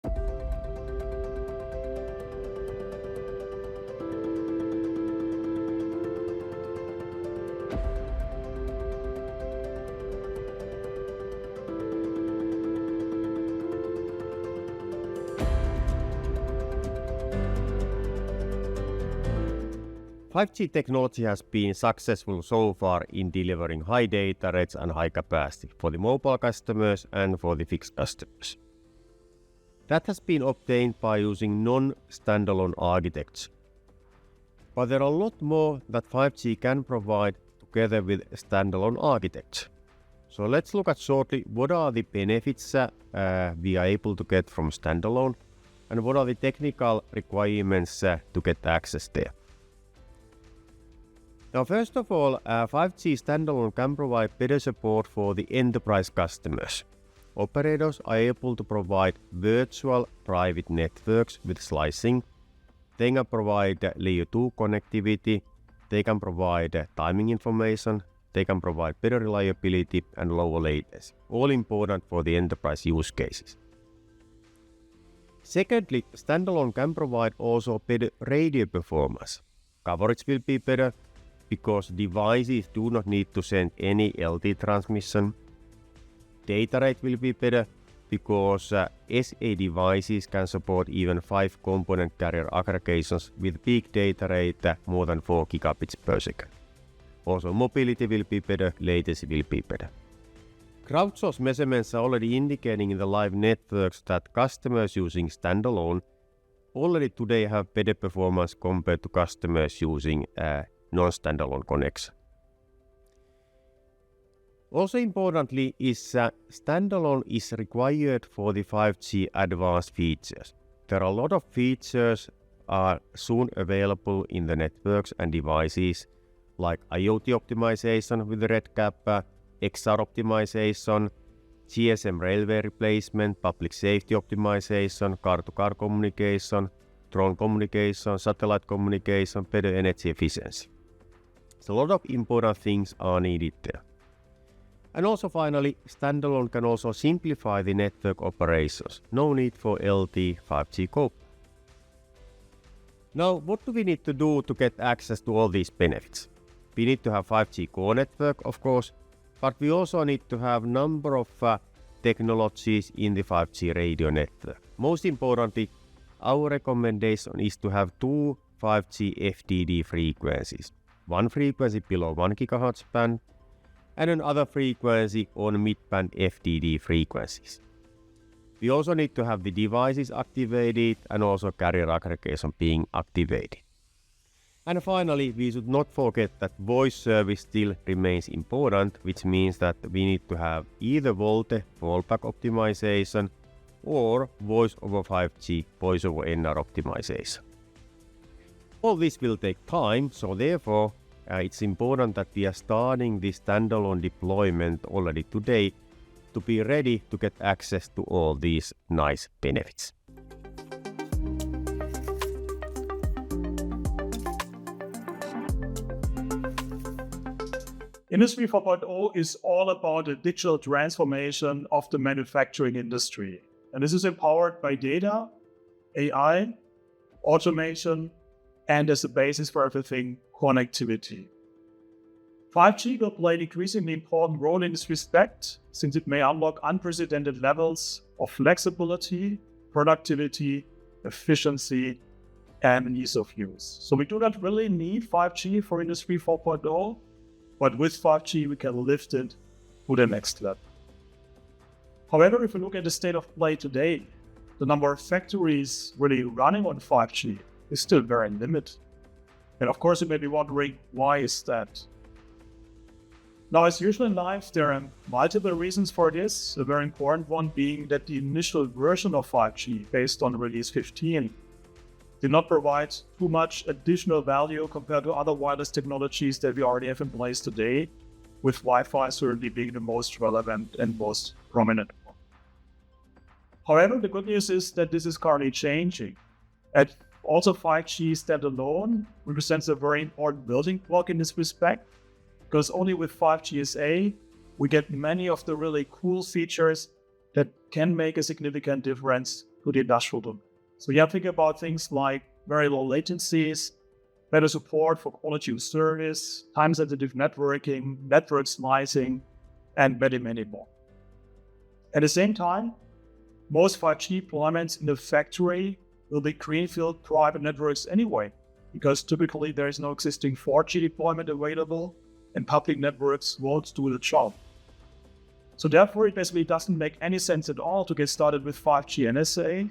5G technology has been successful so far in delivering high data rates and high capacity for the mobile customers and for the fixed customers. That has been obtained by using non-standalone architecture. But there are a lot more that 5G can provide together with standalone architecture. So let's look at shortly what are the benefits we are able to get from standalone and what are the technical requirements to get access there. Now, first of all, 5G standalone can provide better support for the enterprise customers. Operators are able to provide virtual private networks with slicing. They can provide layer 2 connectivity. They can provide timing information. They can provide better reliability and lower latency. All important for the enterprise use cases. Secondly, standalone can provide also better radio performance. Coverage will be better, because devices do not need to send any LT transmission. Data rate will be better because SA devices can support even 5 component carrier aggregations with peak data rate more than 4 gigabits per second. Also mobility will be better, latency will be better. Crowdsource measurements are already indicating in the live networks that customers using standalone already today have better performance compared to customers using non-standalone connection. Also importantly is standalone is required for the 5G advanced features. There are a lot of features are soon available in the networks and devices like IoT optimization with the RedCap, XR optimization, GSM railway replacement, public safety optimization, car-to-car communication, drone communication, satellite communication, better energy efficiency. So a lot of important things are needed there. And also finally, standalone can also simplify the network operations. No need for LT 5G code. Now, what do we need to do to get access to all these benefits? We need to have 5G core network, of course, but we also need to have number of technologies in the 5G radio network. Most importantly, our recommendation is to have 2 5G FDD frequencies. One frequency below 1 GHz band and another frequency on mid-band FDD frequencies. We also need to have the devices activated and also carrier aggregation being activated. And finally, we should not forget that voice service still remains important, which means that we need to have either VoLTE fallback optimization or voice over 5G voice over NR optimization. All this will take time, so therefore it's important that we are starting the standalone deployment already today to be ready to get access to all these nice benefits. Industry 4.0 is all about the digital transformation of the manufacturing industry. And this is empowered by data, AI, automation, and as a basis for everything, connectivity. 5G will play an increasingly important role in this respect, since it may unlock unprecedented levels of flexibility, productivity, efficiency, and ease of use. So we do not really need 5G for Industry 4.0, but with 5G we can lift it to the next level. However, if we look at the state of play today, the number of factories really running on 5G is still very limited. And of course, you may be wondering, why is that? Now, as usual in life, there are multiple reasons for this. A very important one being that the initial version of 5G, based on release 15, did not provide too much additional value compared to other wireless technologies that we already have in place today, with Wi-Fi certainly being the most relevant and most prominent one. However, the good news is that this is currently changing. And also 5G standalone represents a very important building block in this respect, because only with 5G SA, we get many of the really cool features that can make a significant difference to the industrial domain. So you have to think about things like very low latencies, better support for quality of service, time-sensitive networking, network slicing, and many, many more. At the same time, most 5G deployments in the factory will be greenfield private networks anyway, because typically there is no existing 4G deployment available and public networks won't do the job. So therefore, it basically doesn't make any sense at all to get started with 5G NSA.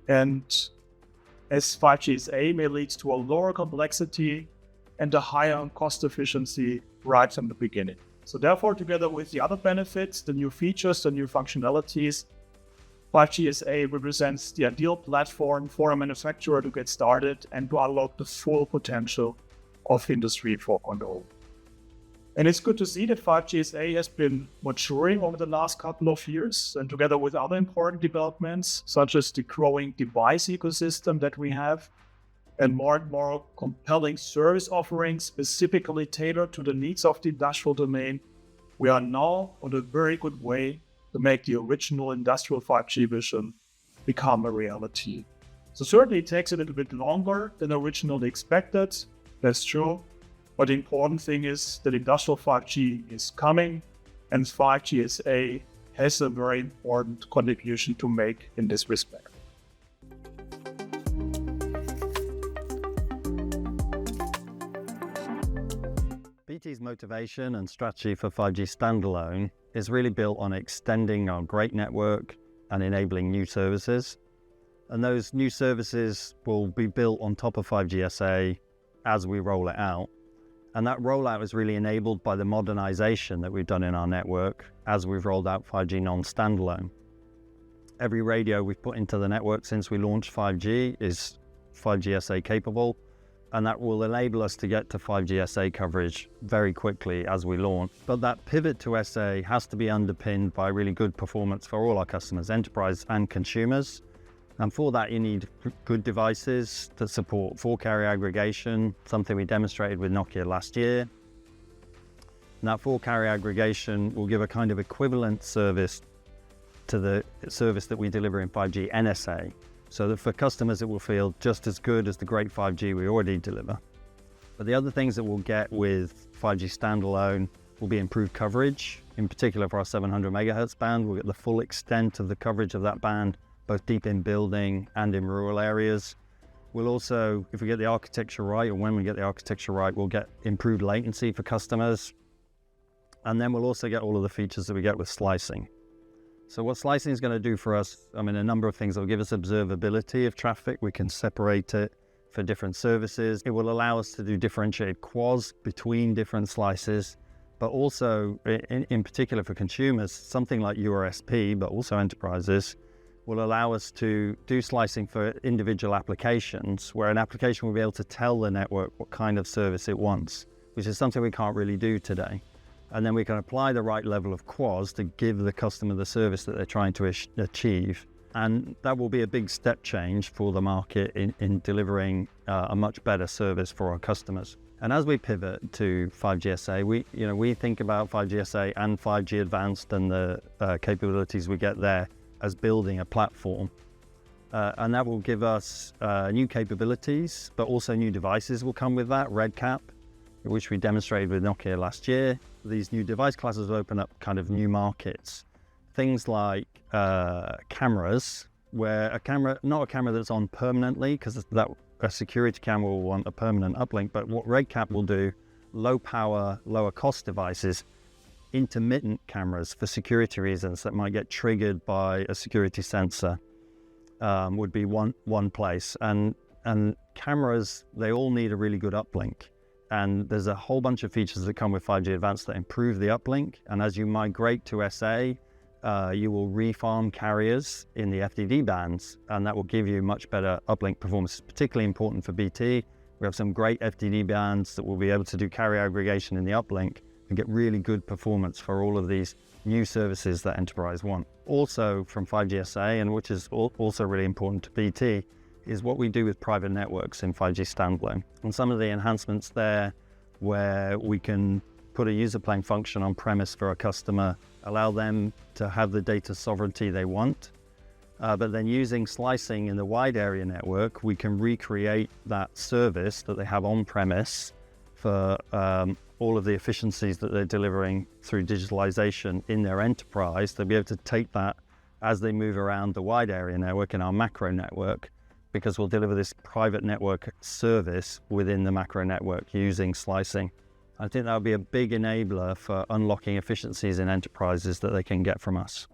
And as 5G SA may lead to a lower complexity and a higher cost efficiency right from the beginning. So therefore, together with the other benefits, the new features, the new functionalities, 5G SA represents the ideal platform for a manufacturer to get started and to unlock the full potential of Industry 4.0. And it's good to see that 5G SA has been maturing over the last couple of years, and together with other important developments, such as the growing device ecosystem that we have, and more compelling service offerings specifically tailored to the needs of the industrial domain, we are now on a very good way to make the original industrial 5G vision become a reality. So certainly it takes a little bit longer than originally expected, that's true. But the important thing is that industrial 5G is coming, and 5G SA has a very important contribution to make in this respect. BT's motivation and strategy for 5G Standalone is really built on extending our great network and enabling new services. And those new services will be built on top of 5G SA as we roll it out. And that rollout is really enabled by the modernization that we've done in our network as we've rolled out 5G non-standalone. Every radio we've put into the network since we launched 5G is 5G SA capable, and that will enable us to get to 5G SA coverage very quickly as we launch. But that pivot to SA has to be underpinned by really good performance for all our customers, enterprise and consumers. And for that, you need good devices that support 4-carrier aggregation, something we demonstrated with Nokia last year. And that 4-carrier aggregation will give a kind of equivalent service to the service that we deliver in 5G NSA, so that for customers it will feel just as good as the great 5G we already deliver. But the other things that we'll get with 5G Standalone will be improved coverage, in particular for our 700 megahertz band. We'll get the full extent of the coverage of that band, both deep in building and in rural areas. We'll also, if we get the architecture right, or when we get the architecture right, we'll get improved latency for customers. And then we'll also get all of the features that we get with slicing. So what slicing is going to do for us, a number of things. It will give us observability of traffic. We can separate it for different services. It will allow us to do differentiated QoS between different slices, but also, in particular for consumers, something like URSP, but also enterprises, will allow us to do slicing for individual applications, where an application will be able to tell the network what kind of service it wants, which is something we can't really do today. And then we can apply the right level of QoS to give the customer the service that they're trying to achieve. And that will be a big step change for the market in delivering a much better service for our customers. And as we pivot to 5G SA, we think about 5G SA and 5G Advanced and the capabilities we get there as building a platform. And that will give us new capabilities, but also new devices will come with that, RedCap, which we demonstrated with Nokia last year. These new device classes will open up kind of new markets. Things like cameras, where not a camera that's on permanently, because a security camera will want a permanent uplink, but what RedCap will do, low power, lower cost devices, intermittent cameras for security reasons that might get triggered by a security sensor would be one place. And cameras, they all need a really good uplink. And there's a whole bunch of features that come with 5G Advanced that improve the uplink. And as you migrate to SA, you will refarm carriers in the FDD bands, and that will give you much better uplink performance. It's particularly important for BT. We have some great FDD bands that will be able to do carrier aggregation in the uplink and get really good performance for all of these new services that enterprise want. Also from 5G SA, and which is also really important to BT, is what we do with private networks in 5G Standalone. And some of the enhancements there, where we can put a user plane function on premise for a customer, allow them to have the data sovereignty they want, But then using slicing in the wide area network, we can recreate that service that they have on-premise for all of the efficiencies that they're delivering through digitalization in their enterprise. They'll be able to take that as they move around the wide area network in our macro network, because we'll deliver this private network service within the macro network using slicing. I think that would be a big enabler for unlocking efficiencies in enterprises that they can get from us.